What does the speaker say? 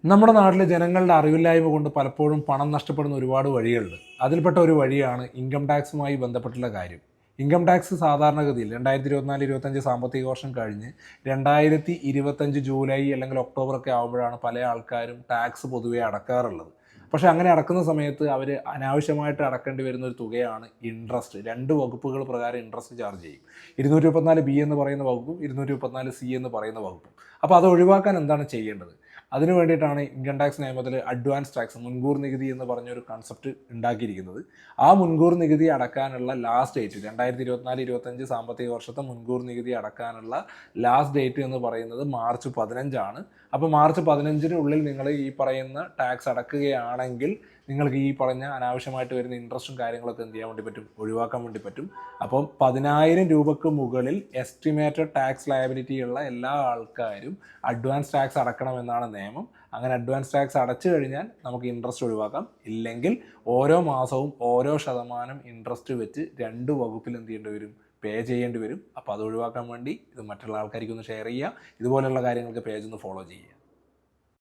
നമ്മുടെ നാട്ടിലെ ജനങ്ങളുടെ അറിവില്ലായ്മ കൊണ്ട് പലപ്പോഴും പണം നഷ്ടപ്പെടുന്ന ഒരുപാട് വഴികളുണ്ട്. അതിൽപ്പെട്ട ഒരു വഴിയാണ് ഇൻകം ടാക്സുമായി ബന്ധപ്പെട്ടുള്ള കാര്യം. ഇൻകം ടാക്സ് സാധാരണഗതിയിൽ 2024-25 സാമ്പത്തിക വർഷം കഴിഞ്ഞ് 2025 ജൂലൈ അല്ലെങ്കിൽ ഒക്ടോബർ ഒക്കെ ആകുമ്പോഴാണ് പല ആൾക്കാരും ടാക്സ് പൊതുവെ അടക്കാറുള്ളത്. പക്ഷേ അങ്ങനെ അടക്കുന്ന സമയത്ത് അവർ അനാവശ്യമായിട്ട് അടക്കേണ്ടി വരുന്ന ഒരു തുകയാണ് ഇൻട്രസ്റ്റ്. രണ്ട് വകുപ്പുകൾ പ്രകാരം ഇൻട്രസ്റ്റ് ചാർജ് ചെയ്യും. 234B എന്ന് പറയുന്ന വകുപ്പും 234C എന്ന് പറയുന്ന വകുപ്പും. അപ്പോൾ അത് ഒഴിവാക്കാൻ എന്താണ് ചെയ്യേണ്ടത്? അതിനു വേണ്ടിയിട്ടാണ് ഇൻകം ടാക്സ് നിയമത്തിൽ അഡ്വാൻസ് ടാക്സ്, മുൻകൂർ നികുതി എന്ന് പറഞ്ഞൊരു കൺസെപ്റ്റ് ഉണ്ടാക്കിയിരിക്കുന്നത്. ആ മുൻകൂർ നികുതി അടക്കാനുള്ള ലാസ്റ്റ് ഡേറ്റ് 2024-25 സാമ്പത്തിക വർഷത്തെ മുൻകൂർ നികുതി അടക്കാനുള്ള ലാസ്റ്റ് ഡേറ്റ് എന്ന് പറയുന്നത് മാർച്ച് 15 അപ്പോൾ മാർച്ച് 15-നുള്ളിൽ നിങ്ങൾ ഈ പറയുന്ന ടാക്സ് അടക്കുകയാണെങ്കിൽ നിങ്ങൾക്ക് ഈ പറഞ്ഞ അനാവശ്യമായിട്ട് വരുന്ന ഇൻട്രസ്റ്റും കാര്യങ്ങളൊക്കെ എന്ത് ചെയ്യാൻ വേണ്ടി പറ്റും, ഒഴിവാക്കാൻ വേണ്ടി പറ്റും. അപ്പം 10,000 രൂപക്ക് മുകളിൽ എസ്റ്റിമേറ്റഡ് ടാക്സ് ലയബിലിറ്റി ഉള്ള എല്ലാ ആൾക്കാരും അഡ്വാൻസ് ടാക്സ് അടക്കണമെന്നാണ് നിയമം. അങ്ങനെ അഡ്വാൻസ് ടാക്സ് അടച്ചു കഴിഞ്ഞാൽ നമുക്ക് ഇൻട്രസ്റ്റ് ഒഴിവാക്കാം. ഇല്ലെങ്കിൽ ഓരോ മാസവും ഓരോ ശതമാനം ഇൻട്രസ്റ്റ് വെച്ച് രണ്ട് വകുപ്പിൽ എന്ത് ചെയ്യേണ്ടി വരും, പേ ചെയ്യേണ്ടി വരും. അപ്പോൾ അത് ഒഴിവാക്കാൻ വേണ്ടി ഇത് മറ്റുള്ള ആൾക്കാർക്ക് ഒന്ന് ഷെയർ ചെയ്യുക. ഇതുപോലെയുള്ള കാര്യങ്ങൾക്ക് പേജ് ഒന്ന് ഫോളോ ചെയ്യുക.